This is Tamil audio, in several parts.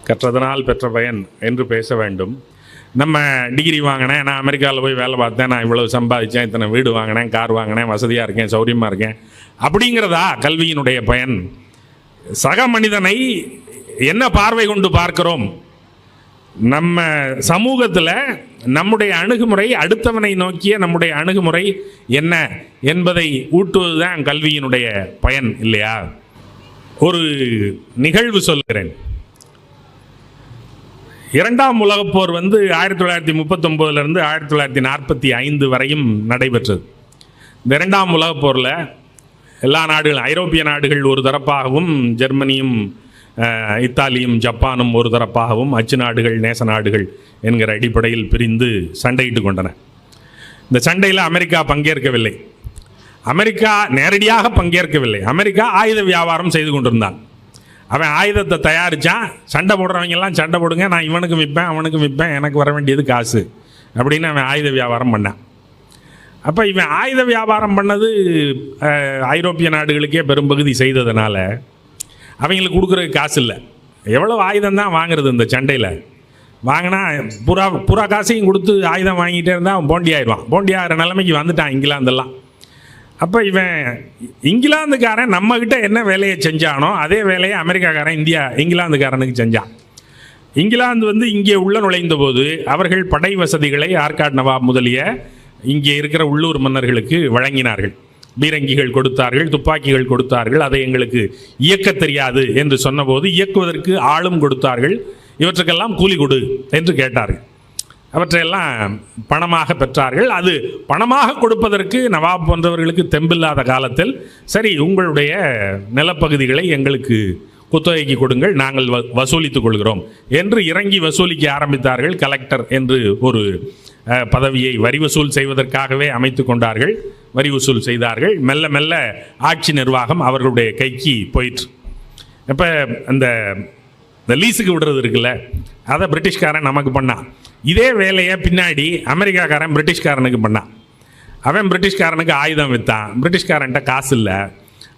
கற்றதனால் பெற்ற பயன் என்று பேச வேண்டும். நம்ம டிகிரி வாங்கினேன், நான் அமெரிக்காவில் போய் வேலை பார்த்தேன், நான் இவ்வளவு சம்பாதிச்சேன், இத்தனை வீடு வாங்கினேன், கார் வாங்கினேன், வசதியாக இருக்கேன், சௌரியமாக இருக்கேன், அப்படிங்கிறதா கல்வியினுடைய பயன்? சக மனிதனை என்ன பார்வை கொண்டு பார்க்கிறோம்? நம்ம சமூகத்தில் நம்முடைய அணுகுமுறை, அடுத்தவனை நோக்கிய நம்முடைய அணுகுமுறை என்ன என்பதை ஊட்டுவது தான் கல்வியினுடைய பயன் இல்லையா? ஒரு நிகழ்வு சொல்கிறேன். இரண்டாம் உலகப் போர் 1939 1945 வரையும் நடைபெற்றது. இந்த இரண்டாம் உலகப் போரில் எல்லா நாடுகளும், ஐரோப்பிய நாடுகள் ஒரு தரப்பாகவும், ஜெர்மனியும் இத்தாலியும் ஜப்பானும் ஒரு தரப்பாகவும், அச்சு நாடுகள் நேச நாடுகள் என்கிற அடிப்படையில் பிரிந்து சண்டையிட்டு கொண்டன. இந்த சண்டையில் அமெரிக்கா பங்கேற்கவில்லை. அமெரிக்கா நேரடியாக பங்கேற்கவில்லை. அமெரிக்கா ஆயுத வியாபாரம் செய்து கொண்டிருந்தான். அவன் ஆயுதத்தை தயாரித்தான். சண்டை போடுறவங்கெல்லாம் சண்டை போடுங்க, நான் இவனுக்கு விற்பேன் அவனுக்கு விற்பேன், எனக்கு வர வேண்டியது காசு அப்படின்னு அவன் ஆயுத வியாபாரம் பண்ணான். அப்போ இவன் ஆயுத வியாபாரம் பண்ணது ஐரோப்பிய நாடுகளுக்கே பெரும்பகுதி செய்ததுனால அவங்களுக்கு கொடுக்குறதுக்கு காசு இல்லை. எவ்வளோ ஆயுதம் தான் வாங்குறது இந்த சண்டையில்? வாங்கினா புறா காசையும் கொடுத்து ஆயுதம் வாங்கிட்டே இருந்தால் அவன் போண்டி ஆயிடுவான். போண்டி ஆகிற நிலைமைக்கு வந்துட்டான் இங்கிலாந்தெல்லாம். அப்போ இவன் இங்கிலாந்துக்காரன் நம்மக்கிட்ட என்ன வேலையை செஞ்சானோ அதே வேலையை அமெரிக்காக்காரன் இங்கிலாந்துக்காரனுக்கு செஞ்சான். இங்கிலாந்து இங்கே உள்ள நுழைந்த போது அவர்கள் படை வசதிகளை ஆர்காட் நவாப் முதலிய இங்கே இருக்கிற உள்ளூர் மன்னர்களுக்கு வழங்கினார்கள். பீரங்கிகள் கொடுத்தார்கள், துப்பாக்கிகள் கொடுத்தார்கள். அதை எங்களுக்கு இயக்க தெரியாது என்று சொன்னபோது இயக்குவதற்கு ஆளும் கொடுத்தார்கள். இவற்றுக்கெல்லாம் கூலி கொடு என்று கேட்டார்கள். அவற்றையெல்லாம் பணமாக பெற்றார்கள். அது பணமாக கொடுப்பதற்கு நவாப் போன்றவர்களுக்கு தெம்பில்லாத காலத்தில், சரி உங்களுடைய நிலப்பகுதிகளை எங்களுக்கு குத்தகைக்கு கொடுங்கள், நாங்கள் வசூலித்துக் கொள்கிறோம் என்று இறங்கி வசூலிக்க ஆரம்பித்தார்கள். கலெக்டர் என்று ஒரு பதவியை வரி வசூல் செய்வதற்காகவே அமைத்து கொண்டார்கள். வரி வசூல் செய்தார்கள். மெல்ல மெல்ல ஆட்சி நிர்வாகம் அவர்களுடைய கைக்கு போயிற்று. இப்போ இந்த லீஸுக்கு விடுறது இருக்குல்ல, அதை பிரிட்டிஷ்காரன் நமக்கு பண்ணான். இதே வேலையை பின்னாடி அமெரிக்காக்காரன் பிரிட்டிஷ்காரனுக்கு பண்ணான். அவன் பிரிட்டிஷ்காரனுக்கு ஆயுதம் விற்றான். பிரிட்டிஷ்காரன்ட்ட காசு இல்லை.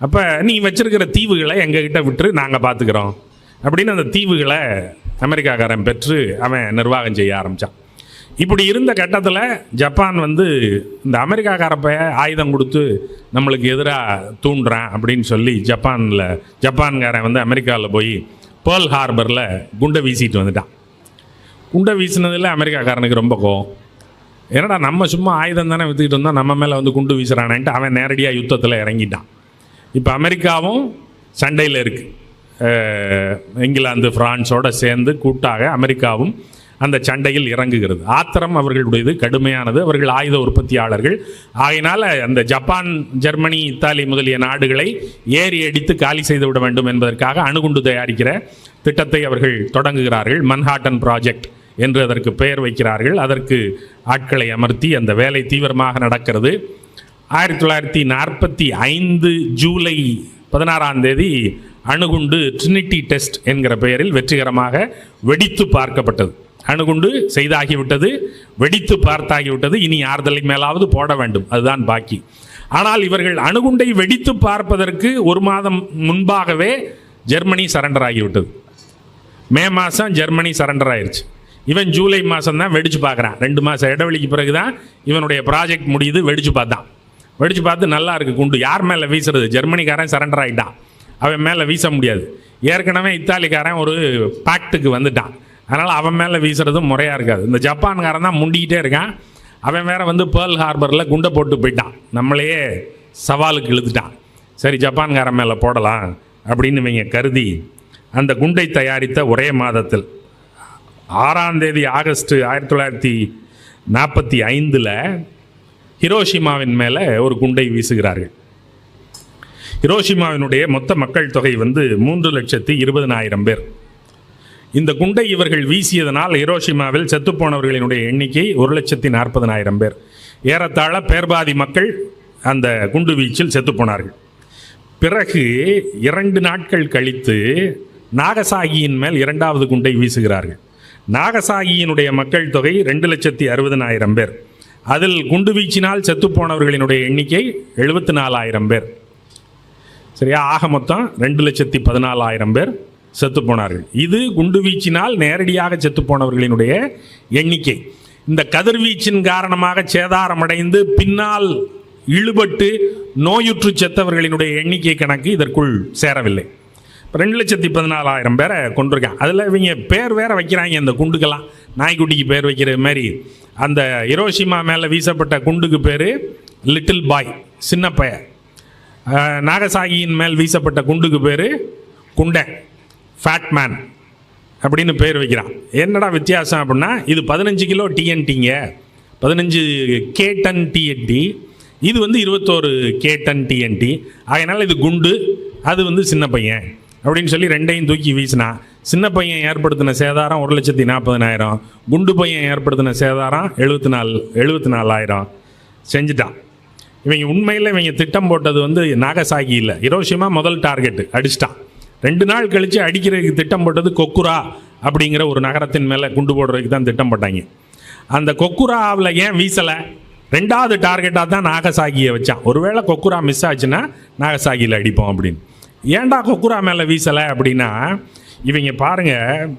அப்போ நீ வச்சிருக்கிற தீவுகளை எங்ககிட்ட விட்டு நாங்கள் பார்த்துக்கிறோம் அப்படின்னு அந்த தீவுகளை அமெரிக்காக்காரன் பெற்று அவன் நிர்வாகம் செய்ய ஆரம்பித்தான். இப்படி இருந்த கட்டத்தில் ஜப்பான் இந்த அமெரிக்காக்காரப்ப ஆயுதம் கொடுத்து நம்மளுக்கு எதிராக தூண்டுறான் அப்படின்னு சொல்லி ஜப்பான்காரன் அமெரிக்காவில் போய் பேர்ல் ஹார்பரில் குண்டை வீசிட்டு வந்துட்டான். குண்டை வீசினதில் அமெரிக்காக்காரனுக்கு ரொம்ப கோவம். ஏன்னா நம்ம சும்மா ஆயுதம் தானே விற்றுக்கிட்டு இருந்தோம், நம்ம மேலே குண்டு வீசுறானேன்ட்டு அவன் நேரடியாக யுத்தத்தில் இறங்கிட்டான். இப்போ அமெரிக்காவும் சண்டையில் இருக்குது. இங்கிலாந்து பிரான்ஸோடு சேர்ந்து கூட்டாக அமெரிக்காவும் அந்த சண்டையில் இறங்குகிறது. ஆத்திரம் அவர்களுடையது கடுமையானது. அவர்கள் ஆயுத உற்பத்தியாளர்கள். ஆகையினால் அந்த ஜப்பான், ஜெர்மனி, இத்தாலி முதலிய நாடுகளை ஏறி அடித்து காலி செய்துவிட வேண்டும் என்பதற்காக அணுகுண்டு தயாரிக்கிற திட்டத்தை அவர்கள் தொடங்குகிறார்கள். மன்ஹாட்டன் ப்ராஜெக்ட் என்று அதற்கு பெயர் வைக்கிறார்கள். அதற்கு ஆட்களை அமர்த்தி அந்த வேலை தீவிரமாக நடக்கிறது. 1945 ஜூலை 16 அணுகுண்டு ட்ரினிட்டி டெஸ்ட் என்கிற பெயரில் வெற்றிகரமாக வெடித்து பார்க்கப்பட்டது. அணுகுண்டு செய்தாகிவிட்டது, வெடித்து பார்த்தாகிவிட்டது. இனி யார்தலை மேலாவது போட வேண்டும், அதுதான் பாக்கி. ஆனால் இவர்கள் அணுகுண்டை வெடித்து பார்ப்பதற்கு ஒரு மாதம் முன்பாகவே ஜெர்மனி சரண்டர் ஆகிவிட்டது. மே மாதம் ஜெர்மனி சரண்டர் ஆயிடுச்சு. இவன் ஜூலை மாதம் தான் வெடிச்சு பார்க்குறான். 2 மாதம் இடைவெளிக்கு பிறகு தான் இவனுடைய ப்ராஜெக்ட் முடியுது. வெடிச்சு பார்த்து நல்லா இருக்குது குண்டு. யார் மேலே வீசுறது? ஜெர்மனிக்காரன் சரண்டர் ஆகிட்டான், அவன் மேலே வீச முடியாது. ஏற்கனவே இத்தாலிக்காரன் ஒரு பாக்டுக்கு வந்துட்டான், அதனால் அவன் மேலே வீசுறதும் முறையாக இருக்காது. இந்த ஜப்பான்காரன் தான் முண்டிக்கிட்டே இருக்கான். அவன் வேற பேர்ல் ஹார்பரில் குண்டை போட்டு போயிட்டான், நம்மளையே சவாலுக்கு இழுத்துட்டான். சரி ஜப்பான்காரன் மேலே போடலாம் அப்படின்னு இவங்க கருதி அந்த குண்டை தயாரித்த ஒரே மாதத்தில் 6 ஆகஸ்ட் 1945 ஹிரோஷிமாவின் மேலே ஒரு குண்டை வீசுகிறார்கள். ஹிரோஷிமாவினுடைய மொத்த மக்கள் தொகை 3,20,000 பேர். இந்த குண்டை இவர்கள் வீசியதனால் ஹிரோஷிமாவில் செத்துப்போனவர்களினுடைய எண்ணிக்கை 1,40,000 பேர். ஏறத்தாழ பேர்பாதி மக்கள் அந்த குண்டு வீச்சில் செத்துப்போனார்கள். பிறகு 2 நாட்கள் கழித்து நாகசாகியின் மேல் 2வது குண்டை வீசுகிறார்கள். நாகசாகியினுடைய மக்கள் தொகை 2,60,000 பேர். அதில் குண்டு வீச்சினால் செத்துப்போனவர்களினுடைய எண்ணிக்கை 74,000 பேர். சரியா? ஆக மொத்தம் 2,14,000 பேர் செத்து போனார்கள். இது குண்டு வீச்சினால் நேரடியாக செத்து போனவர்களினுடைய எண்ணிக்கை. இந்த கதிர்வீச்சின் காரணமாக சேதாரமடைந்து பின்னால் இழுபட்டு நோயுற்று செத்தவர்களினுடைய எண்ணிக்கை கணக்கு இதற்குள் சேரவில்லை. 2,14,000 பேரை கொண்டிருக்கான். அதில் இவங்க பேர் வேற வைக்கிறாங்க. இந்த குண்டுக்கெல்லாம் நாய்க்குட்டிக்கு பேர் வைக்கிற மாதிரி அந்த ஹிரோஷிமா மேலே வீசப்பட்ட குண்டுக்கு பேர் லிட்டில் பாய், சின்ன பையன். நாகசாகியின் மேல் வீசப்பட்ட குண்டுக்கு பேர் குண்டன், ஃபேட் மேன் அப்படின்னு பேர் வைக்கிறான். என்னடா வித்தியாசம் அப்படின்னா, இது 15 கிலோ டிஎன்டிங்க, 15 கே டன் டிஎன்டி, இது 21 கே டன் டிஎன்டி. அதனால் இது குண்டு, அது சின்ன பையன் அப்படின்னு சொல்லி ரெண்டையும் தூக்கி வீசினா சின்ன பையன் ஏற்படுத்தின சேதாரம் 1,40,000, குண்டு பையன் ஏற்படுத்தின சேதாரம் 74,000 செஞ்சுட்டான். இவங்க உண்மையில் இவங்க திட்டம் போட்டது நாகசாகி இல்லை, ஹிரோஷிமா முதல் டார்கெட்டு அடிச்சிட்டான். 2 நாள் கழித்து அடிக்கிறதுக்கு திட்டம் போட்டது கொக்குரா அப்படிங்கிற ஒரு நகரத்தின் மேலே குண்டு போடுறதுக்கு தான் திட்டம் போட்டாங்க. அந்த கொக்குராவில் ஏன் வீசலை? 2வது டார்கெட்டாக தான் நாகசாகியை வச்சான். ஒருவேளை கொக்குரா மிஸ் ஆச்சுன்னா நாகசாகியில் அடிப்போம் அப்படின்னு. ஏன்டா கொக்குரா மேலே வீசலை அப்படின்னா, இவங்க பாருங்கள்,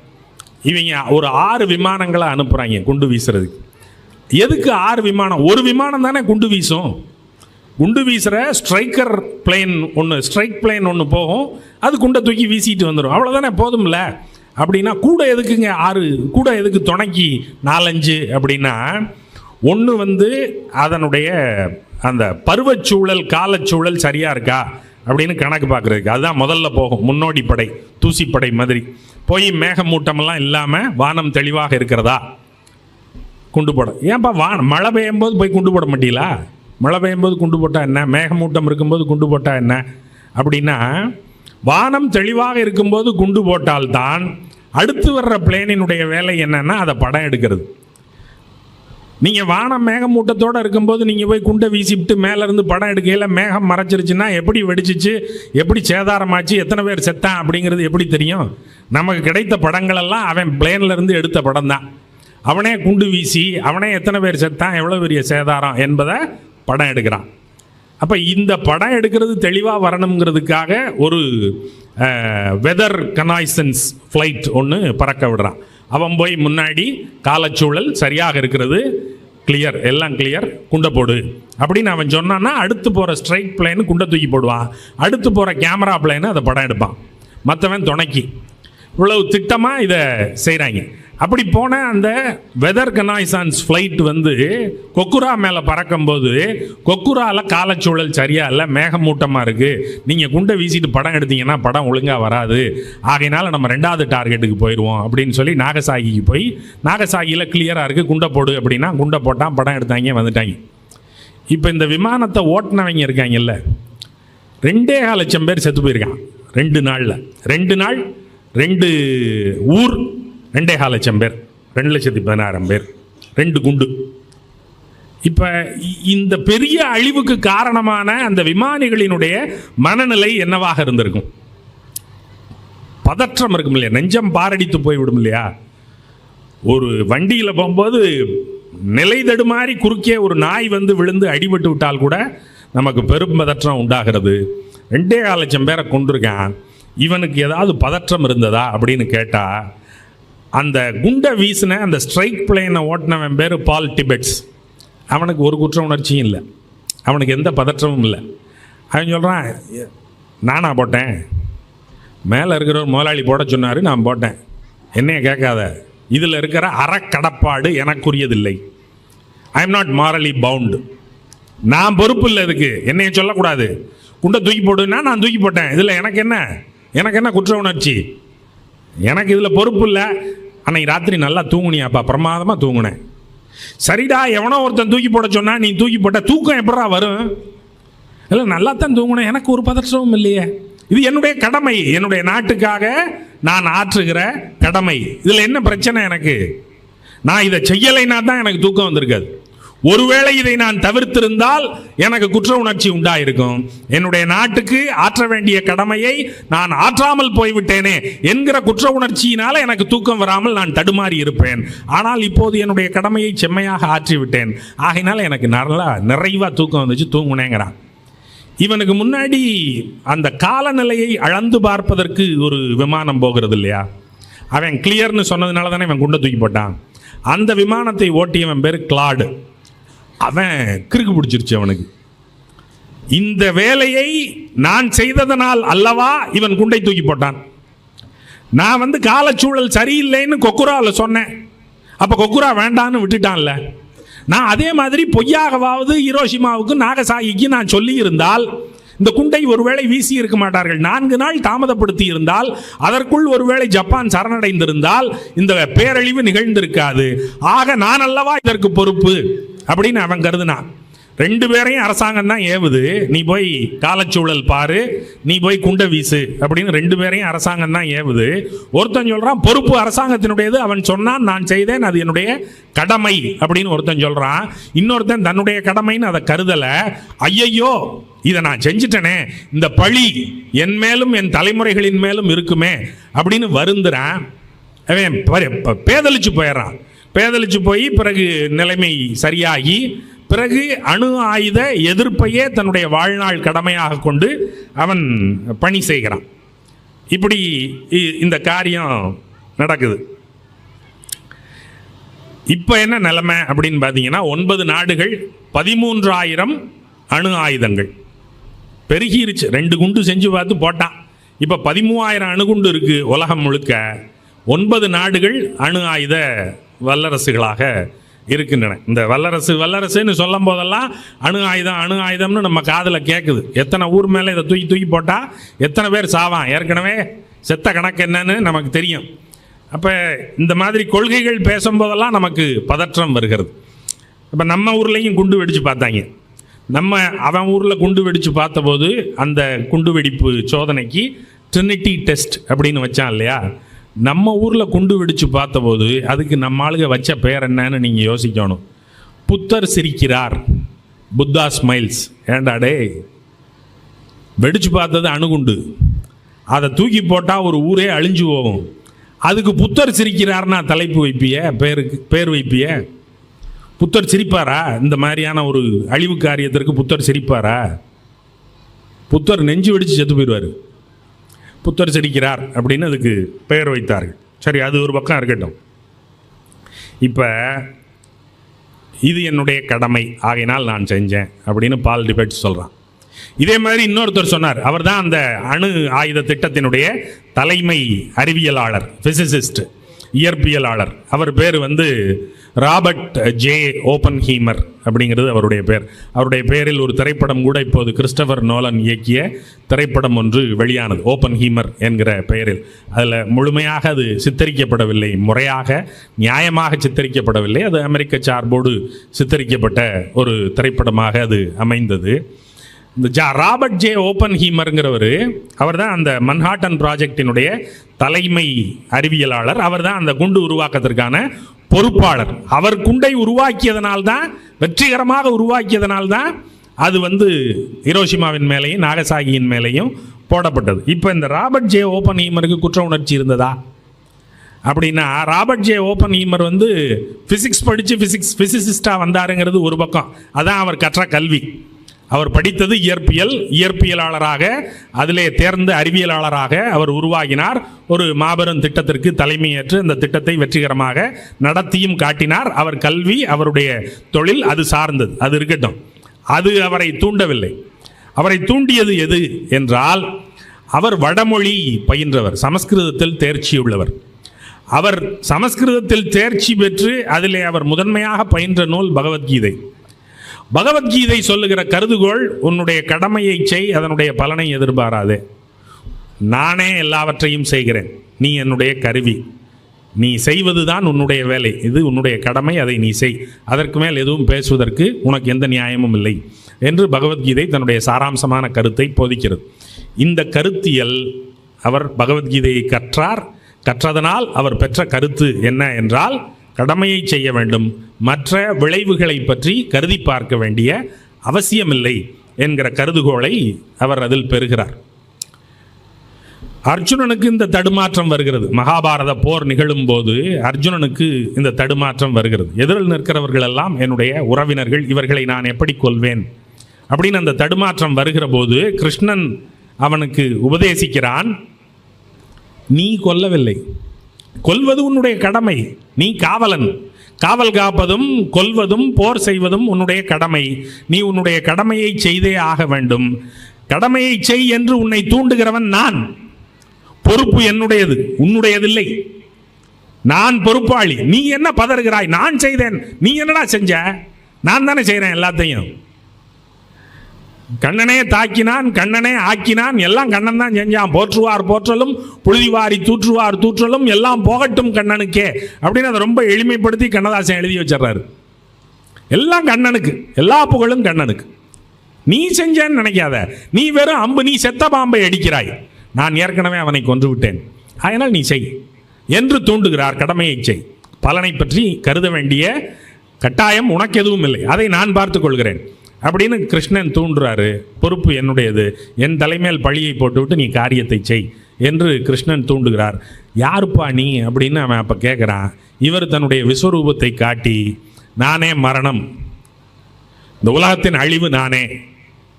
இவங்க ஒரு 6 விமானங்களை அனுப்புகிறாங்க குண்டு வீசுறதுக்கு. எதுக்கு 6 விமானம்? ஒரு விமானம் தானே குண்டு வீசும். குண்டு வீசுகிற ஸ்ட்ரைக்கர் பிளேன் ஒன்று, ஸ்ட்ரைக் பிளேன் ஒன்று போகும், அது குண்டை தூக்கி வீசிட்டு வந்துடும். அவ்வளோதானே, போதும்ல. அப்படின்னா கூட எதுக்குங்க 6? கூட எதுக்கு துணைக்கி 4-5 அப்படின்னா, ஒன்று அதனுடைய அந்த பருவச்சூழல் காலச்சூழல் சரியாக இருக்கா அப்படின்னு கணக்கு பார்க்குறதுக்கு. அதுதான் முதல்ல போகும். முன்னோடி படை, தூசிப்படை மாதிரி போய் மேகமூட்டமெல்லாம் இல்லாமல் வானம் தெளிவாக இருக்கிறதா குண்டு போட. ஏன்ப்பா மழை பெய்யும் போது போய் குண்டு போட மாட்டீங்களா? மழை பெய்யும் போது குண்டு போட்டால் என்ன, மேகமூட்டம் இருக்கும்போது குண்டு போட்டால் என்ன அப்படின்னா, வானம் தெளிவாக இருக்கும்போது குண்டு போட்டால்தான் அடுத்து வர்ற பிளேனினுடைய வேலை என்னன்னா அதை படம் எடுக்கிறது. நீங்கள் வானம் மேகமூட்டத்தோடு இருக்கும்போது நீங்கள் போய் குண்டை வீசிவிட்டு மேலேருந்து படம் எடுக்கையில் மேகம் மறைச்சிருச்சுன்னா எப்படி வெடிச்சிச்சு, எப்படி சேதாரமாச்சு, எத்தனை பேர் செத்தான் அப்படிங்கிறது எப்படி தெரியும்? நமக்கு கிடைத்த படங்களெல்லாம் அவன் பிளேன்லேருந்து எடுத்த படம் தான். அவனே குண்டு வீசி அவனே எத்தனை பேர் செத்தான், எவ்வளோ பெரிய சேதாரம் என்பதை படம் எடுக்கிறான். அப்போ இந்த படம் எடுக்கிறது தெளிவாக வரணுங்கிறதுக்காக ஒரு வெதர் கனாய்சன்ஸ் ஃப்ளைட் ஒன்று பறக்க விடுறான். அவன் போய் முன்னாடி காலச்சூழல் சரியாக இருக்கிறது, கிளியர், எல்லாம் கிளியர், குண்டை போடு அப்படின்னு அவன் சொன்னான்னா அடுத்து போகிற ஸ்ட்ரைக் பிளேனு குண்டை தூக்கி போடுவான். அடுத்து போகிற கேமரா பிளேனு அதை படம் எடுப்பான். மற்றவன் துணைக்கி. இவ்வளவு திட்டமாக இதை செய்கிறாங்க. அப்படி போன அந்த வெதர் கனாய்சான்ஸ் ஃப்ளைட் கொக்குரா மேலே பறக்கும்போது கொக்குராவில் காலச்சூழல் சரியாக இல்லை, மேகமூட்டமாக இருக்குது, நீங்கள் குண்டை வீசிட்டு படம் எடுத்தீங்கன்னா படம் ஒழுங்காக வராது, ஆகையினால நம்ம 2வது டார்கெட்டுக்கு போயிடுவோம் அப்படின்னு சொல்லி நாகசாகிக்கு போய், நாகசாகியில் கிளியராக இருக்குது, குண்டை போடு அப்படின்னா குண்டை போட்டான், படம் எடுத்தாங்க, வந்துட்டாங்க. இப்போ இந்த விமானத்தை ஓட்டினவங்க இருக்காங்கல்ல, 2.25 லட்சம் பேர் செத்து போயிருக்கான் 2 நாளில். 2 நாள் 2 ஊர் 2.25 லட்சம் பேர், 2,16,000 பேர், 2 குண்டு. இப்போ இந்த பெரிய அழிவுக்கு காரணமான அந்த விமானிகளினுடைய மனநிலை என்னவாக இருந்திருக்கும்? பதற்றம் இருக்கும் இல்லையா, நெஞ்சம் பாரடித்து போய்விடும் இல்லையா. ஒரு வண்டியில் போகும்போது நிலை தடுமாறி குறுக்கே ஒரு நாய் விழுந்து அடிபட்டு விட்டால் கூட நமக்கு பெரும் பதற்றம் உண்டாகிறது. 2.25 லட்சம் பேரை கொண்டிருக்கான். இவனுக்கு ஏதாவது பதற்றம் இருந்ததா அப்படின்னு கேட்டால், அந்த குண்டை வீசின அந்த ஸ்ட்ரைக் பிளேனை ஓட்டினவன் பேர் பால் டிபெட்ஸ். அவனுக்கு ஒரு குற்ற உணர்ச்சியும் இல்லை, அவனுக்கு எந்த பதற்றமும் இல்லை. அவன் சொல்கிறான், நானா போட்டேன், மேலே இருக்கிற ஒரு முதலாளி போட சொன்னார், நான் போட்டேன், என்னைய கேட்காத, இதில் இருக்கிற அறக்கடப்பாடு எனக்குரியதில்லை, I am not morally bound, நான் பொறுப்பு இல்லை, இதுக்கு என்னைய சொல்லக்கூடாது, குண்டை தூக்கி போடுன்னா நான் தூக்கி போட்டேன், இதில் எனக்கு என்ன குற்ற உணர்ச்சி, எனக்கு இதில் பொறுப்பு இல்லை. அன்னைக்கு ராத்திரி நல்லா தூங்குனியாப்பா? பிரமாதமாக தூங்குனேன். சரிடா, எவனோ ஒருத்தன் தூக்கி போட சொன்னா நீ தூக்கி போட்ட, தூக்கம் எப்படா வரும்? இல்லை, நல்லா தான் தூங்குனேன், எனக்கு ஒரு பதற்றமும் இல்லையே, இது என்னுடைய கடமை, என்னுடைய நாட்டுக்காக நான் ஆற்றுகிற கடமை, இதில் என்ன பிரச்சனை எனக்கு? நான் இதை செய்யலைன்னா தான் எனக்கு தூக்கம் வந்திருக்காது. ஒருவேளை இதை நான் தவிர்த்திருந்தால் எனக்கு குற்ற உணர்ச்சி உண்டாயிருக்கும். என்னுடைய நாட்டுக்கு ஆற்ற வேண்டிய கடமையை நான் ஆற்றாமல் போய்விட்டேனே என்கிற குற்ற உணர்ச்சியினால எனக்கு தூக்கம் வராமல் நான் தடுமாறி இருப்பேன். ஆனால் இப்போது என்னுடைய கடமையை செம்மையாக ஆற்றிவிட்டேன், ஆகையினால எனக்கு நல்லா நிறைவா தூக்கம் வந்துச்சு, தூங்குனேங்கிறான். இவனுக்கு முன்னாடி அந்த காலநிலையை அளந்து பார்ப்பதற்கு ஒரு விமானம் போகிறது இல்லையா, அவன் கிளியர்னு சொன்னதுனால தானே இவன் குண்டை தூக்கி போட்டான். அந்த விமானத்தை ஓட்டியவன் பேர் கிளாடு. அவன் கிறுக்கு பிடிச்சிருச்சு அவனுக்கு. இந்த வேலையை நான் செய்ததனால் அல்லவா இவன் குண்டை தூக்கி போட்டான். நான் காலச்சூழல் சரியில்லைன்னு கொக்குராவில் சொன்னேன், அப்போ கொக்குரா வேண்டான்னு விட்டுட்டான்ல. நான் அதே மாதிரி பொய்யாகவாவது ஹிரோஷிமாவுக்கு நாகசாகிக்கு நான் சொல்லி இருந்தால் இந்த குண்டை ஒருவேளை வீசி இருக்க மாட்டார்கள். 4 நாள் தாமதப்படுத்தி இருந்தால், அதற்குள் ஒருவேளை ஜப்பான் சரணடைந்திருந்தால் இந்த பேரழிவு நிகழ்ந்திருக்காது. ஆக நான் அல்லவா இதற்கு பொறுப்பு அப்படின்னு அவன் கருதுனான். 2 பேரையும் அரசாங்கம் தான் ஏவுது, நீ போய் காலச்சூழல் பாரு, நீ போய் குண்டை வீசு அப்படின்னு 2 பேரையும் அரசாங்கம் தான் ஏவுது. ஒருத்தன் சொல்றான் பொறுப்பு அரசாங்கத்தினுடையது, அவன் சொன்னான் நான் செய்தேன், அது என்னுடைய கடமை அப்படின்னு ஒருத்தன் சொல்றான். இன்னொருத்தன் தன்னுடைய கடமைன்னு அதை கருதல, ஐயையோ இதை நான் செஞ்சுட்டேனே, இந்த பழி என் மேலும் என் தலைமுறைகளின் மேலும் இருக்குமே அப்படின்னு வருந்துறான். அவன் பேதலிச்சு போயிடறான். பேதலிச்சு போய் பிறகு நிலைமை சரியாகி பிறகு அணு ஆயுத எதிர்ப்பையே தன்னுடைய வாழ்நாள் கடமையாக கொண்டு அவன் பணி செய்கிறான். இப்படி இந்த காரியம் நடக்குது. இப்போ என்ன நிலைமை அப்படின்னு பார்த்தீங்கன்னா, 9 நாடுகள் 13,000 அணு ஆயுதங்கள் பெருகிருச்சு. 2 குண்டு செஞ்சு பார்த்து போட்டான். இப்போ 13,000 அணுகுண்டு இருக்கு உலகம் முழுக்க. 9 நாடுகள் அணு ஆயுத வல்லரசுகளாக இருக்கின்றன. இந்த வல்லரசுன்னு சொல்லும் போதெல்லாம் அணு ஆயுதம்னு நம்ம காதில் கேட்குது. எத்தனை ஊர் மேலே இதை தூக்கி போட்டால் எத்தனை பேர் சாவான், ஏற்கனவே செத்த கணக்கு என்னன்னு நமக்கு தெரியும். அப்போ இந்த மாதிரி கொள்கைகள் பேசும்போதெல்லாம் நமக்கு பதற்றம் வருகிறது. இப்போ நம்ம ஊர்லேயும் குண்டு வெடித்து பார்த்தாங்க. அவன் ஊரில் குண்டு வெடித்து பார்த்தபோது அந்த குண்டு வெடிப்பு சோதனைக்கு ட்ரினிட்டி டெஸ்ட் அப்படின்னு வச்சான் இல்லையா. நம்ம ஊரில் குண்டு வெடித்து பார்த்தபோது அதுக்கு நம்ம ஆளுங்க வச்ச பேர் என்னன்னு நீங்கள் யோசிக்கணும். புத்தர் சிரிக்கிறார், புத்தா ஸ்மைல்ஸ். ஏண்டாடே, வெடிச்சு பார்த்தது அணுகுண்டு, அதை தூக்கி போட்டால் ஒரு ஊரே அழிஞ்சு போகும். அதுக்கு புத்தர் சிரிக்கிறார்னா தலைப்பு வைப்பிய, பேர் வைப்பிய. புத்தர் சிரிப்பாரா? இந்த மாதிரியான ஒரு அழிவு காரியத்திற்கு புத்தர் சிரிப்பாரா? புத்தர் நெஞ்சு வெடித்து செத்து போயிடுவார். புத்தர் சிரிக்கிறார் அப்படின்னு அதுக்கு பெயர் வைத்தார்கள். சரி, அது ஒரு பக்கம் இருக்கட்டும். இப்போ இது என்னுடைய கடமை, ஆகையினால் நான் செஞ்சேன் அப்படின்னு பால் டிபெட் சொல்கிறான். இதே மாதிரி இன்னொருத்தர் சொன்னார். அவர் தான் அந்த அணு ஆயுத திட்டத்தினுடைய தலைமை அறிவியலாளர், பிசிசிஸ்ட், இயற்பியலாளர். அவர் பேர் ராபர்ட் ஜே ஓப்பன்ஹீமர் அப்படிங்கிறது அவருடைய பேர். அவருடைய பேரில் ஒரு திரைப்படம் கூட இப்போது கிறிஸ்டபர் நோலன் இயக்கிய திரைப்படம் ஒன்று வெளியானது, ஓப்பன்ஹீமர் என்கிற பெயரில். அதில் முழுமையாக அது சித்தரிக்கப்படவில்லை, முறையாக நியாயமாக சித்தரிக்கப்படவில்லை. அது அமெரிக்க சார்போடு சித்தரிக்கப்பட்ட ஒரு திரைப்படமாக அது அமைந்தது. இந்த ராபர்ட் ஜே ஓப்பன்ஹீமருங்கிறவர், அவர் தான் அந்த மன்ஹாட்டன் ப்ராஜெக்டினுடைய தலைமை அறிவியலாளர். அவர் தான் அந்த குண்டு உருவாக்கத்திற்கான பொறுப்பாளர். அவர் குண்டை உருவாக்கியதனால்தான், வெற்றிகரமாக உருவாக்கியதனால்தான் அது ஹிரோஷிமாவின் மேலேயும் நாகசாகியின் மேலேயும் போடப்பட்டது. இப்போ இந்த ராபர்ட் ஜே ஓப்பன்ஹீமருக்கு குற்ற உணர்ச்சி இருந்ததா அப்படின்னா, ராபர்ட் ஜே ஓப்பன்ஹீமர் ஃபிசிக்ஸ் படித்து ஃபிசிசிஸ்டாக வந்தாருங்கிறது ஒரு பக்கம். அதான் அவர் கற்ற கல்வி. அவர் படித்தது இயற்பியலாளராக, அதிலே தேர்ந்த அறிவியலாளராக அவர் உருவாகினார். ஒரு மாபெரும் திட்டத்திற்கு தலைமையேற்று அந்த திட்டத்தை வெற்றிகரமாக நடத்தியும் காட்டினார். அவர் கல்வி, அவருடைய தொழில் அது சார்ந்தது, அது இருக்கட்டும். அது அவரை தூண்டவில்லை. அவரை தூண்டியது எது என்றால், அவர் வடமொழி பயின்றவர், சமஸ்கிருதத்தில் தேர்ச்சியுள்ளவர். அவர் சமஸ்கிருதத்தில் தேர்ச்சி பெற்று அதிலே அவர் முதன்மையாக பயின்ற நூல் பகவத்கீதை. பகவத்கீதை சொல்லுகிற கருதுகோள், உன்னுடைய கடமையை செய், அதனுடைய பலனை எதிர்பாராதே. நானே எல்லாவற்றையும் செய்கிறேன், நீ என்னுடைய கருவி, நீ செய்வது தான் உன்னுடைய வேலை, இது உன்னுடைய கடமை, அதை நீ செய், அதற்கு மேல் எதுவும் பேசுவதற்கு உனக்கு எந்த நியாயமும் இல்லை என்று பகவத்கீதை தன்னுடைய சாராம்சமான கருத்தை போதிக்கிறது. இந்த கருத்தியல் அவர் பகவத்கீதையை கற்றதனால் அவர் பெற்ற கருத்து என்ன என்றால், கடமையை செய்ய வேண்டும், மற்ற விளைவுகளை பற்றி கருதி பார்க்க வேண்டிய அவசியமில்லை என்கிற கருதுகோளை அவர் அதில் பெறுகிறார். அர்ஜுனனுக்கு இந்த தடுமாற்றம் வருகிறது. மகாபாரத போர் நிகழும் போது அர்ஜுனனுக்கு இந்த தடுமாற்றம் வருகிறது. எதிரில் நிற்கிறவர்கள் எல்லாம் என்னுடைய உறவினர்கள், இவர்களை நான் எப்படி கொல்வேன் அப்படின்னு அந்த தடுமாற்றம் வருகிற போது கிருஷ்ணன் அவனுக்கு உபதேசிக்கிறான், நீ கொல்லவில்லை, கொல்வது உன்னுடைய கடமை, நீ காவலன், காவல் காப்பதும் கொல்வதும் போர் செய்வதும் உன்னுடைய கடமை, நீ உன்னுடைய கடமையை செய்தே ஆக வேண்டும். கடமையை செய் என்று உன்னை தூண்டுகிறவன் நான், பொறுப்பு என்னுடையது, உன்னுடையதில்லை, நான் பொறுப்பாளி. நீ என்ன பதறுகிறாய்? நான் செய்தேன், நீ என்னடா செஞ்ச? நான் தானே செய்கிறேன் எல்லாத்தையும். கண்ணனே தாக்கினான், கண்ணனே ஆக்கினான், எல்லாம் கண்ணன் தான் செஞ்சான். போற்றுவார் போற்றலும் புழுதிவாரி தூற்றுவார் தூற்றலும் எல்லாம் போகட்டும் கண்ணனுக்கே அப்படின்னு அதை ரொம்ப எளிமைப்படுத்தி கண்ணதாசன் எழுதி வச்சிடறாரு. எல்லாம் கண்ணனுக்கு, எல்லா புகழும் கண்ணனுக்கு. நீ செஞ்சேன்னு நினைக்காத, நீ வெறும் அம்பு, நீ செத்த பாம்பை அடிக்கிறாய், நான் ஏற்கனவே அவனை கொன்று விட்டேன், அதனால் நீ செய் என்று தூண்டுகிறார். கடமையை செய், பலனை பற்றி கருத வேண்டிய கட்டாயம் உனக்கு எதுவும் இல்லை, அதை நான் பார்த்து கொள்கிறேன் அப்படின்னு கிருஷ்ணன் தூண்டுறாரு. பொறுப்பு என்னுடையது, என் தலைமையில் பழியை போட்டுவிட்டு நீ காரியத்தை செய் என்று கிருஷ்ணன் தூண்டுகிறார். யாருப்பா நீ அப்படின்னு அவன் அப்போ கேட்குறான். இவர் தன்னுடைய விஸ்வரூபத்தை காட்டி, நானே மரணம், இந்த உலகத்தின் அழிவு நானே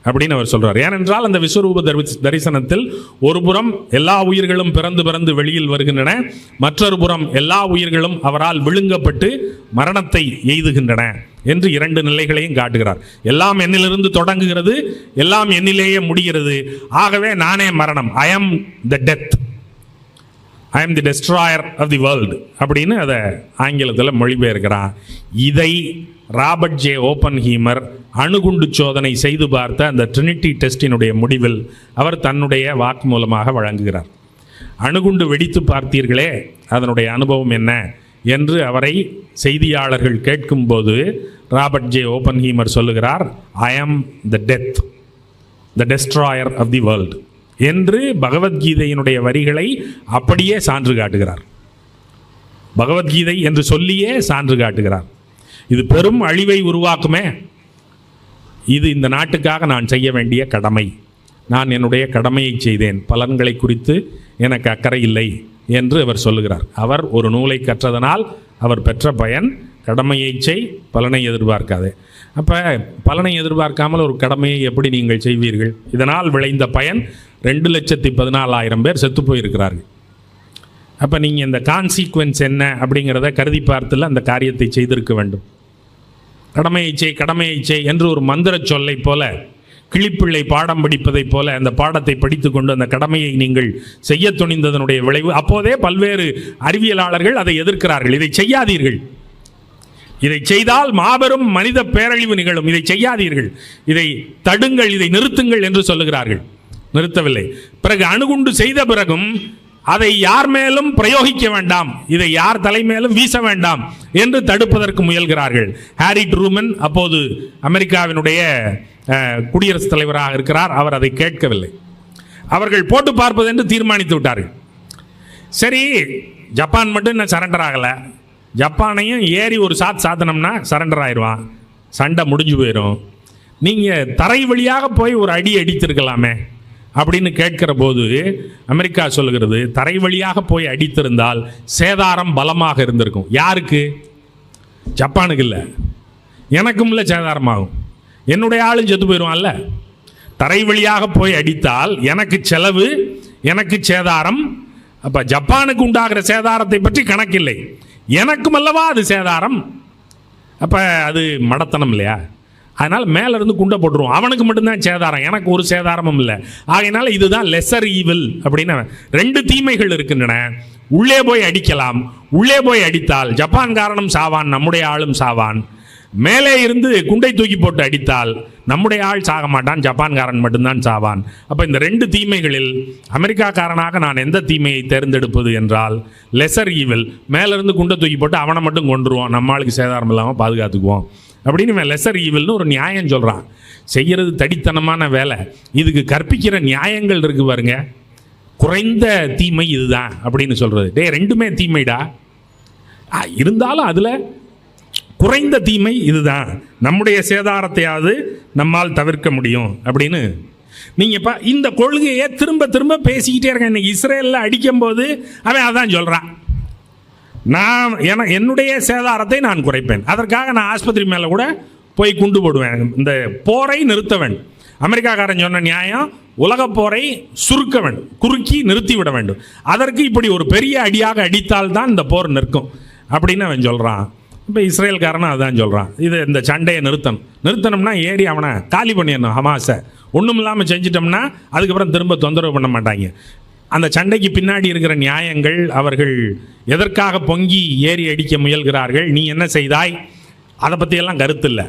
அப்படின்னு அவர் சொல்றார். ஏனென்றால் அந்த விஸ்வரூப தரிசனத்தில் ஒரு புறம் எல்லா உயிர்களும் பிறந்து பிறந்து வெளியில் வருகின்றன, மற்றொரு புறம் எல்லா உயிர்களும் அவரால் விழுங்கப்பட்டு மரணத்தை எய்துகின்றன என்று இரண்டு நிலைகளையும் காட்டுகிறார். எல்லாம் என்னிலிருந்து தொடங்குகிறது, எல்லாம் என்னிலேயே முடிகிறது, ஆகவே நானே மரணம், ஐ ஆம் த டெத், ஐ ஆம் தி டெஸ்ட்ராயர் ஆஃப் தி வேர்ல்டு அப்படின்னு அதை ஆங்கிலத்தில் மொழிபெயர்க்கிறான். இதை ராபர்ட் ஜே ஓப்பன்ஹீமர் அணுகுண்டு சோதனை செய்து பார்த்த அந்த ட்ரினிட்டி டெஸ்டினுடைய முடிவில் அவர் தன்னுடைய வாக்கு மூலமாக வழங்குகிறார். அணுகுண்டு வெடித்து பார்த்தீர்களே, அதனுடைய அனுபவம் என்ன என்று அவரை செய்தியாளர்கள் கேட்கும்போது ராபர்ட் ஜே ஓப்பன்ஹீமர் சொல்லுகிறார், I am the death, the destroyer of the world என்று பகவத்கீதையினுடைய வரிகளை அப்படியே சான்று காட்டுகிறார். பகவத்கீதை என்று சொல்லியே சான்று காட்டுகிறார். இது பெரும் அழிவை உருவாக்குமே, இது இந்த நாட்டுக்காக நான் செய்ய வேண்டிய கடமை, நான் என்னுடைய கடமையை செய்தேன், பலன்களை குறித்து எனக்கு அக்கறை இல்லை என்று அவர் சொல்லுகிறார். அவர் ஒரு நூலை கற்றதனால் அவர் பெற்ற பயன், கடமையை செய், பலனை எதிர்பார்க்காதே. அப்போ பலனை எதிர்பார்க்காமல் ஒரு கடமையை எப்படி நீங்கள் செய்வீர்கள்? இதனால் விளைந்த பயன் 2,14,000 பேர் செத்து போயிருக்கிறார்கள். அப்போ நீங்கள் இந்த கான்சீக்வன்ஸ் என்ன அப்படிங்கிறத கருதி பார்த்துல அந்த காரியத்தை செய்திருக்க வேண்டும். கடமையை செய், கடமையை செய் என்று ஒரு மந்திர சொல்லை போல, கிளிப்பிள்ளை பாடம் படிப்பதைப் போல அந்த பாடத்தை படித்து கொண்டு அந்த கடமையை நீங்கள் செய்ய துணிந்ததனுடைய விளைவு. அப்போதே பல்வேறு அறிவியலாளர்கள் அதை எதிர்க்கிறார்கள். இதை செய்யாதீர்கள், இதை செய்தால் மாபெரும் மனித பேரழிவு நிகழும், இதை செய்யாதீர்கள், இதை தடுங்கள், இதை நிறுத்துங்கள் என்று சொல்லுகிறார்கள். நிறுத்தவில்லை. பிறகு அணுகுண்டு செய்த பிறகும் அதை யார் மேலும் பிரயோகிக்க வேண்டாம், இதை யார் தலைமேலும் வீச வேண்டாம் என்று தடுப்பதற்கு முயல்கிறார்கள். ஹாரி ட்ரூமன் அப்போது அமெரிக்காவினுடைய குடியரசுத் தலைவராக இருக்கிறார். அவர் அதை கேட்கவில்லை. அவர்கள் போட்டு பார்ப்பது என்று தீர்மானித்து விட்டார்கள். சரி, ஜப்பான் மட்டும் இன்னும் சரண்டர் ஆகலை, ஜப்பானையும் ஏறி ஒரு சாத்தினோம்னா சரண்டர் ஆயிடுவான், சண்டை முடிஞ்சு போயிடும், நீங்கள் தரை வழியாக போய் ஒரு அடி அடித்திருக்கலாமே அப்படின்னு கேட்கிற போது அமெரிக்கா சொல்லுகிறது, தரை வழியாக போய் அடித்திருந்தால் சேதாரம் பலமாக இருந்திருக்கும். யாருக்கு? ஜப்பானுக்கு இல்லை, எனக்கும் இல்லை, சேதாரமாகும், என்னுடைய ஆளும் செத்து போயிடுவான்ல. தரை வழியாக போய் அடித்தால் எனக்கு செலவு, எனக்கு சேதாரம். அப்போ ஜப்பானுக்கு உண்டாகிற சேதாரத்தை பற்றி கணக்கில்லை, எனக்கும் அல்லவா அது சேதாரம். அப்போ அது மடத்தனம் இல்லையா? அதனால் மேலேருந்து குண்டை போட்டுருவோம், அவனுக்கு மட்டும்தான் சேதாரம், எனக்கு ஒரு சேதாரமும் இல்லை. ஆகையினால இதுதான் லெசர் ஈவில் அப்படின்னு 2 தீமைகள் இருக்கின்றன. உள்ளே போய் அடிக்கலாம், உள்ளே போய் அடித்தால் ஜப்பான்காரனும் சாவான், நம்முடைய ஆளும் சாவான். மேலே இருந்து குண்டை தூக்கி போட்டு அடித்தால் நம்முடைய ஆள் சாக மாட்டான், ஜப்பான்காரன் மட்டும்தான் சாவான். அப்போ இந்த 2 தீமைகளில் அமெரிக்காக்காரனாக நான் எந்த தீமையை தேர்ந்தெடுப்பது என்றால் லெசர் ஈவில். மேலேருந்து குண்டை தூக்கி போட்டு அவனை மட்டும் கொண்டுருவோம், நம்ம ஆளுக்கு சேதாரம் இல்லாமல் பாதுகாத்துக்குவோம் அப்படின்னு லெசர் ஈவில்னு ஒரு நியாயம் சொல்கிறான். செய்கிறது தடித்தனமான வேலை, இதுக்கு கற்பிக்கிற நியாயங்கள் இருக்கு பாருங்க. குறைந்த தீமை இதுதான் அப்படின்னு சொல்கிறது. டே, 2மே தீமைடா, இருந்தாலும் அதில் குறைந்த தீமை இதுதான், நம்முடைய சேதாரத்தையாவது நம்மால் தவிர்க்க முடியும் அப்படின்னு நீங்கள் இந்த கொள்கையை திரும்ப திரும்ப பேசிக்கிட்டே இருக்கேன். இன்னைக்கு இஸ்ரேலில் அடிக்கும்போது அவன் அதான் சொல்கிறான், நான் என்னுடைய சேதாரத்தை நான் குறைப்பேன், அதற்காக நான் ஆஸ்பத்திரி மேலே கூட போய் குண்டு போடுவேன், இந்த போரை நிறுத்த வேண்டும். அமெரிக்காக்காரன் சொன்ன நியாயம், உலக போரை சுருக்க வேண்டும், குறுக்கி நிறுத்திவிட வேண்டும், அதற்கு இப்படி ஒரு பெரிய அடியாக அடித்தால்தான் இந்த போர் நிற்கும் அப்படின்னு அவன் சொல்கிறான். இப்போ இஸ்ரேல்காரனும் அதான் சொல்கிறான், இந்த சண்டையை நிறுத்தணும்னா ஏறி அவனை காலி பண்ணிடணும், ஹமாஸை ஒன்றும் இல்லாமல் செஞ்சிட்டோம்னா அதுக்கப்புறம் திரும்ப தொந்தரவு பண்ண மாட்டாங்க. அந்த சண்டைக்கு பின்னாடி இருக்கிற நியாயங்கள், அவர்கள் எதற்காக பொங்கி ஏறி அடிக்க முயல்கிறார்கள், நீ என்ன செய்தாய், அதை பற்றியெல்லாம் கருத்து இல்லை.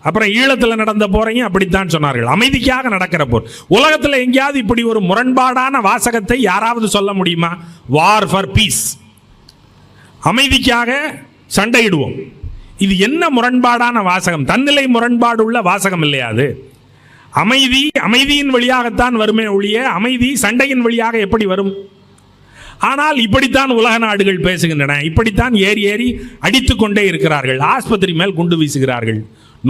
அப்புறம் ஈழத்தில் நடந்த போரையும் அப்படித்தான் சொன்னார்கள், அமைதிக்காக நடக்கிற போர். உலகத்தில் எங்கேயாவது இப்படி ஒரு முரண்பாடான வாசகத்தை யாராவது சொல்ல முடியுமா? வார் ஃபார் பீஸ், அமைதிக்காக சண்டையிடுவோம். இது என்ன முரண்பாடான வாசகம்? தன்னிலை முரண்பாடு உள்ள வாசகம் இல்லையா அது? அமைதியின் வழியாகத்தான் வருமே ஒழிய அமைதி சண்டையின் வழியாக எப்படி வரும்? ஆனால் இப்படித்தான் உலக நாடுகள் பேசுகின்றன, இப்படித்தான் ஏறி ஏறி அடித்துக் கொண்டே இருக்கிறார்கள். ஆஸ்பத்திரி மேல் குண்டு வீசுகிறார்கள்,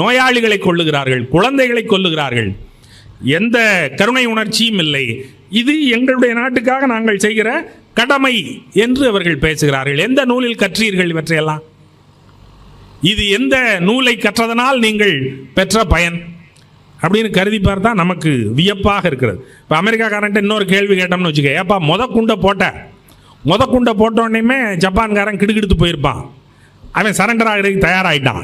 நோயாளிகளை கொல்லுகிறார்கள், குழந்தைகளை கொல்லுகிறார்கள், எந்த கருணை உணர்ச்சியும் இல்லை. இது எங்களுடைய நாட்டுக்காக நாங்கள் செய்கிற கடமை என்று அவர்கள் பேசுகிறார்கள். எந்த நூலில் கற்றீர்கள் இவற்றையெல்லாம்? இது எந்த நூலை கற்றதனால் நீங்கள் பெற்ற பயன் அப்படின்னு கருதி பார்த்தா நமக்கு வியப்பாக இருக்கிறது. இப்போ அமெரிக்காக்காரன்ட்டு இன்னொரு கேள்வி கேட்டோம்னு வச்சுக்க, ஏப்பா முத குண்டை போட்டோடனே ஜப்பான்காரன் கிடுகிடுத்து போயிருப்பான், அவன் சரண்டர் ஆகிறதுக்கு தயாராகிட்டான்.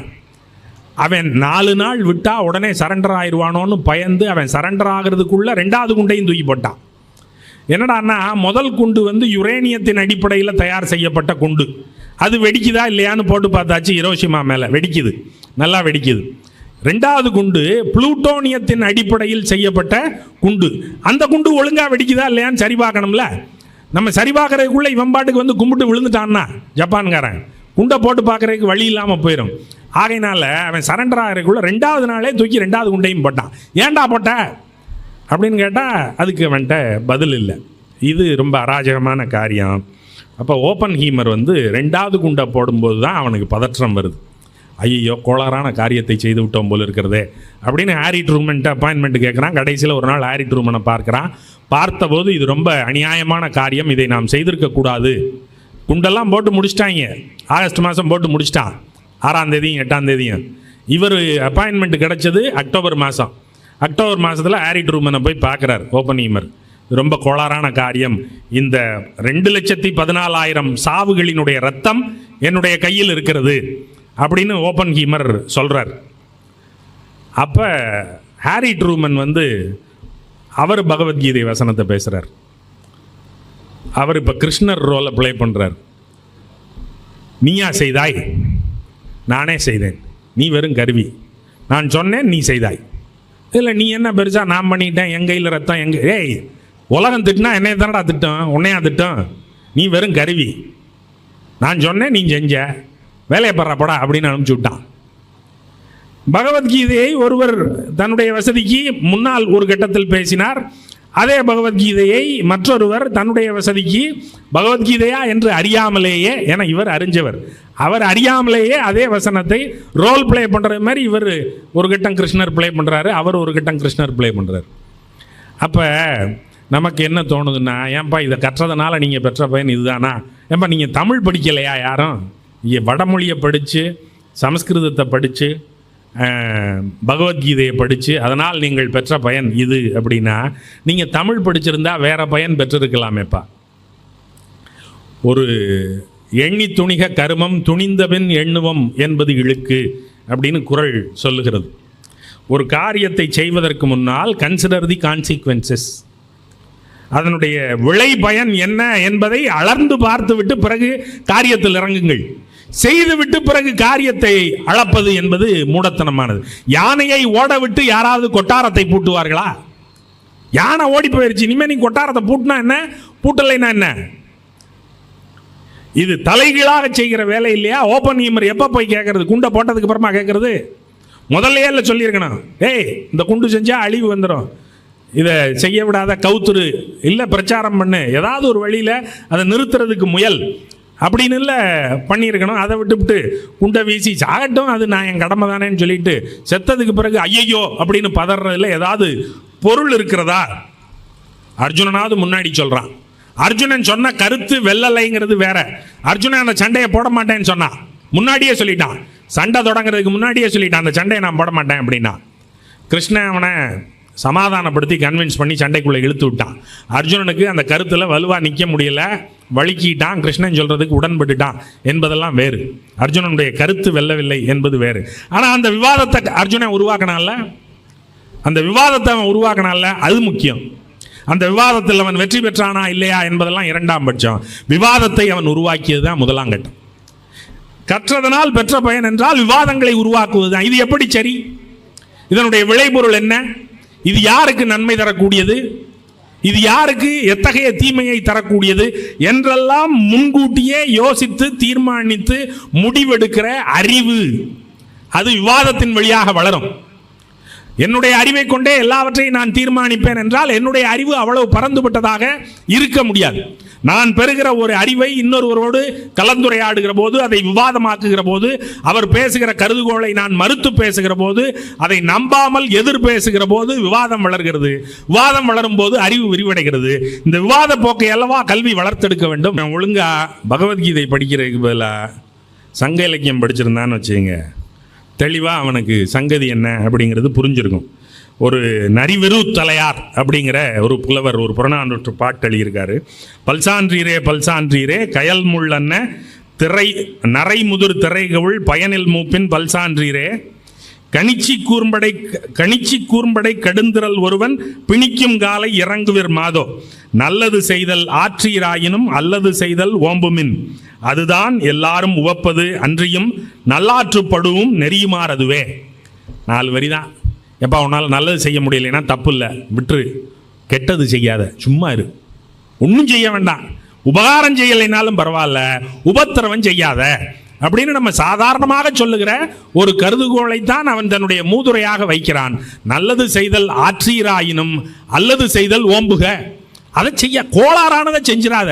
அவன் 4 நாள் விட்டால் உடனே சரண்டர் ஆயிடுவானோன்னு பயந்து அவன் சரண்டர் ஆகிறதுக்குள்ளே 2வது குண்டையும் தூக்கி போட்டான். என்னடான்னா, முதல் குண்டு யுரேனியத்தின் அடிப்படையில் தயார் செய்யப்பட்ட குண்டு, அது வெடிக்குதா இல்லையான்னு போட்டு பார்த்தாச்சு, ஹிரோஷிமா மேலே வெடிக்குது, நல்லா வெடிக்குது. 2வது குண்டு புளூட்டோனியத்தின் அடிப்படையில் செய்யப்பட்ட குண்டு, அந்த குண்டு ஒழுங்காக வெடிக்குதா இல்லையான்னு சரி பார்க்கணும்ல. நம்ம சரி பார்க்கறதுக்குள்ளே இவன் பாட்டுக்கு கும்பிட்டு விழுந்துட்டான்னா ஜப்பான்காரன் குண்டை போட்டு பார்க்கறதுக்கு வழி இல்லாமல் போயிடும். ஆகையினால அவன் சரண்டர் ஆகிறதுக்குள்ள 2வது நாளே தூக்கி 2வது குண்டையும் போட்டான். ஏன்டா போட்ட அப்படின்னு கேட்டால் அதுக்கு அவன்கிட்ட பதில் இல்லை. இது ரொம்ப அராஜகமான காரியம். அப்போ ஓப்பன் ஹீமர் 2வது குண்டை போடும்போது தான் அவனுக்கு பதற்றம் வருது. ஐயோ, கோளாறான காரியத்தை செய்து விட்டோம் போல் இருக்கிறதே அப்படின்னு ஹாரி ட்ரூமன்ட்ட அப்பாயின்மெண்ட் கேட்குறான். கடைசியில் ஒரு நாள் ஹாரி ட்ரூமனை பார்க்குறான். பார்த்தபோது இது ரொம்ப அநியாயமான காரியம், இதை நாம் செய்திருக்கக்கூடாது. குண்டெல்லாம் போட்டு முடிச்சிட்டாங்க, ஆகஸ்ட் மாதம் போட்டு முடிச்சிட்டான், 6ஆம் தேதியும் 8ஆம் தேதியும். இவர் அப்பாயின்மெண்ட் கிடச்சது அக்டோபர் மாதம். அக்டோபர் மாதத்தில் ஹாரி ட்ரூமனை போய் பார்க்குறார் ஓப்பன் ஹீமர். ரொம்ப கோளாறான காரியம், இந்த 2,14,000 சாவுகளினுடைய ரத்தம் என்னுடைய கையில் இருக்கிறது அப்படின்னு ஓப்பன் ஹீமர் சொல்கிறார். அப்போ ஹாரி ட்ரூமன் அவர் பகவத்கீதை வசனத்தை பேசுகிறார். அவர் இப்போ கிருஷ்ணர் ரோலை ப்ளே பண்ணுறார். நீயா செய்தாய், நானே செய்தேன், நீ வெறும் கருவி, நான் சொன்னேன் நீ செய்தாய். இல்லை நீ என்ன பெருசா நான் பண்ணிட்டேன், என் கையில் ரத்தம் எங்க, ஏய் உலகம் திட்டினா என்னைய தானடா திட்டம், உன்னையா திட்டம், நீ வெறும் கருவி, நான் சொன்னேன் நீ செஞ்ச, வேலையை படுறப்படா அப்படின்னு அனுப்பிச்சு விட்டான். பகவத்கீதையை ஒருவர் தன்னுடைய வசதிக்கு முன்னால் ஒரு கட்டத்தில் பேசினார். அதே பகவத்கீதையை மற்றொருவர் தன்னுடைய வசதிக்கு பகவத்கீதையா என்று அறியாமலேயே, ஏன்னா இவர் அறிஞ்சவர், அவர் அறியாமலேயே அதே வசனத்தை ரோல் பிளே பண்ணுற மாதிரி இவர் ஒரு கட்டம் கிருஷ்ணர் பிளே பண்ணுறாரு, அவர் ஒரு கட்டம் கிருஷ்ணர் பிளே பண்ணுறாரு. அப்போ நமக்கு என்ன தோணுதுன்னா, ஏன்பா இதை கற்றதுனால நீங்கள் பெற்ற பயன் இதுதானா? ஏன்பா நீங்கள் தமிழ் படிக்கலையா யாரும்? இங்கே வடமொழியை படித்து, சமஸ்கிருதத்தை படித்து, பகவத்கீதையை படித்து அதனால் நீங்கள் பெற்ற பயன் இது அப்படின்னா, நீங்கள் தமிழ் படிச்சிருந்தா வேறு பயன் பெற்றிருக்கலாமேப்பா. ஒரு எண்ணி துணிக கருமம் துணிந்தபின் எண்ணுவம் என்பது இழுக்கு அப்படின்னு குறள் சொல்லுகிறது. ஒரு காரியத்தை செய்வதற்கு முன்னால் கன்சிடர் தி கான்சிக்வன்சஸ், அதனுடைய விளை பயன் என்ன என்பதை அளர்ந்து பார்த்துவிட்டு பிறகு காரியத்தில் இறங்குங்கள். செய்துவிட்டு பிறகு காரியத்தை அளப்பது என்பது மூடத்தனமானது. யானையை ஓட விட்டு யாராவது கொட்டாரத்தை பூட்டுவார்களா? யானை ஓடி போயிருச்சு, இனிமே நீ கொட்டாரத்தை பூட்டினா என்ன, பூட்டலைன்னா என்ன? இது தலைகீழாக செய்கிற வேலை இல்லையா? ஓப்பன் ஹீமர் எப்போ போய் கேட்கறது? குண்டை போட்டதுக்கு அப்புறமா கேட்கறது? முதல்லையே இல்லை சொல்லியிருக்கணும், ஏய் இந்த குண்டு செஞ்சால் அழிவு வந்துடும், இதை செய்ய விடாத கவுத்துரு, இல்லை பிரச்சாரம் பண்ணு, ஏதாவது ஒரு வழியில் அதை நிறுத்துறதுக்கு முயல் அப்படின்னு இல்லை பண்ணியிருக்கணும். அதை விட்டுவிட்டு குண்டை வீசி சாகட்டும், அது நான் என் கடமை தானேன்னு சொல்லிட்டு செத்ததுக்கு பிறகு ஐயையோ அப்படின்னு பதறதுல ஏதாவது பொருள் இருக்கிறதா? அர்ஜுனனாவது முன்னாடி சொல்கிறான். அர்ஜுனன் சொன்ன கருத்து வெள்ளலைங்கிறது வேற. அர்ஜுனன் அந்த சண்டையை போட மாட்டேன்னு சொன்னான், முன்னாடியே சொல்லிட்டான். சண்டை தொடங்குறதுக்கு முன்னாடியே சொல்லிட்டான், அந்த சண்டையை நான் போட மாட்டேன் அப்படின்னா. கிருஷ்ணன் அவனை சமாதானப்படுத்தி கன்வின்ஸ் பண்ணி சண்டைக்குள்ளே இழுத்து விட்டான். அர்ஜுனனுக்கு அந்த கருத்தில் வலுவாக நிற்க முடியல, வலிக்கிட்டான். கிருஷ்ணன் சொல்கிறதுக்கு உடன்பட்டுட்டான் என்பதெல்லாம் வேறு. அர்ஜுனனுடைய கருத்து வெல்லவில்லை என்பது வேறு. ஆனால் அந்த விவாதத்தை அர்ஜுனன் உருவாக்கினால, அந்த விவாதத்தை அவன் உருவாக்கினால, அது முக்கியம். அந்த விவாதத்தில் அவன் வெற்றி பெற்றானா இல்லையா என்பதெல்லாம் இரண்டாம் பட்சம். விவாதத்தை அவன் உருவாக்கியது தான் முதலாம் கட்டம். கற்றதனால் பெற்ற பயன் என்றால் விவாதங்களை உருவாக்குவது தான். இது எப்படி சரி? இதனுடைய விளைபொருள் என்ன? இது யாருக்கு நன்மை தரக்கூடியது? இது யாருக்கு எத்தகைய தீமையை தரக்கூடியது என்றெல்லாம் முன்கூட்டியே யோசித்து தீர்மானித்து முடிவெடுக்கிற அறிவு, அது விவாதத்தின் வழியாக வளரும். என்னுடைய அறிவை கொண்டே எல்லாவற்றையும் நான் தீர்மானிப்பேன் என்றால் என்னுடைய அறிவு அவ்வளவு பறந்துபட்டதாக இருக்க முடியாது. நான் பெறுகிற ஒரு அறிவை இன்னொருவரோடு கலந்துரையாடுகிற போது, அதை விவாதமாக்குகிற போது, அவர் பேசுகிற கருதுகோளை நான் மறுத்து பேசுகிற போது, அதை நம்பாமல் எதிர் பேசுகிற போது விவாதம் வளர்கிறது. விவாதம் வளரும் போது அறிவு விரிவடைகிறது. இந்த விவாத போக்கை அல்லவா கல்வி வளர்த்தெடுக்க வேண்டும். ஒழுங்கா பகவத்கீதை படிக்கிறதுக்கு பதிலாக சங்க இலக்கியம் படிச்சிருந்தான்னு வச்சுங்க, தெளிவாக அவனுக்கு சங்கதி என்ன அப்படிங்கிறது புரிஞ்சிருக்கும். ஒரு நரிவெரு தலையார் அப்படிங்கிற ஒரு புலவர் ஒரு புறநானூற்று பாட்டு எழுதியிருக்காரு. பல்சான்றீரே பல்சான்றீரே கயல் முள்ளன்ன திரை நரை முதிர் திரைகவுள் பயனில் மூப்பின் பல்சான்றீரே கணிச்சி கூர்ம்படை கடுந்திரல் ஒருவன் பிணிக்கும் காலை இறங்குவிர் மாதோ நல்லது செய்தல் ஆற்றீராயினும் அல்லது செய்தல் ஓம்புமின் அதுதான் எல்லாரும் உவப்பது அன்றியும் நல்லாற்றுப்படுவும் நெறியுமார் அதுவே. 4 வரி தான். எப்போ உன்னால் நல்லது செய்ய முடியலைன்னா தப்பு இல்லை, விட்டுரு. கெட்டது செய்யாத, சும்மா இரு, ஒன்றும் செய்ய வேண்டாம். உபகாரம் செய்யலைனாலும் பரவாயில்ல, உபத்திரவம் செய்யாத அப்படின்னு நம்ம சாதாரணமாக சொல்லுகிற ஒரு கருதுகோளைத்தான் அவன் தன்னுடைய மூதுரையாக வைக்கிறான். நல்லது செய்தல் ஆற்றீராயினும் அல்லது செய்தல் ஓம்புக. அதை செய்ய, கோளாறானதை செஞ்சிடாத.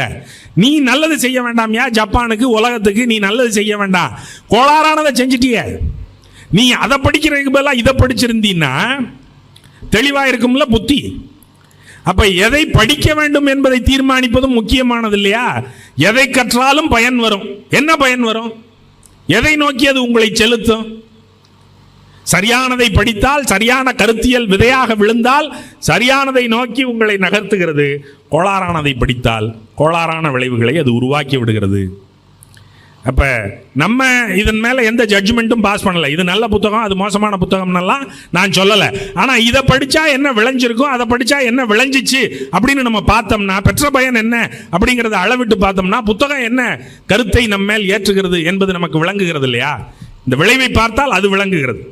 நீ நல்லது செய்ய வேண்டாம்யா, ஜப்பானுக்கு உலகத்துக்கு நீ நல்லது செய்ய வேண்டாம், கோளாறானதை செஞ்சிட்டிய. நீ அதை படிக்கிறதுக்கு பதிலாக இதை படிச்சிருந்தீன்னா தெளிவாக இருக்கும்ல புத்தி. அப்ப எதை படிக்க வேண்டும் என்பதை தீர்மானிப்பதும் முக்கியமானது இல்லையா? எதை கற்றாலும் பயன் வரும். என்ன பயன் வரும்? எதை நோக்கி அது உங்களை செலுத்தும்? சரியானதை படித்தால், சரியான கருத்தியல் விதையாக விழுந்தால் சரியானதை நோக்கி உங்களை நகர்த்துகிறது. கோளாறானதை படித்தால் கோளாறான விளைவுகளை அது உருவாக்கி விடுகிறது. அப்போ நம்ம இதன் மேலே எந்த ஜட்ஜ்மெண்ட்டும் பாஸ் பண்ணலை. இது நல்ல புத்தகம், அது மோசமான புத்தகம்னெல்லாம் நான் சொல்லலை. ஆனால் இதை படித்தா என்ன விளைஞ்சிருக்கும், அதை படித்தா என்ன விளைஞ்சிச்சு அப்படின்னு நம்ம பார்த்தோம்னா, பெற்ற பயன் என்ன அப்படிங்கிறத அளவிட்டு பார்த்தோம்னா, புத்தகம் என்ன கருத்தை நம்ம மேல் ஏற்றுகிறது என்பது நமக்கு விளங்குகிறது இல்லையா? இந்த விளைவை பார்த்தால் அது விளங்குகிறது.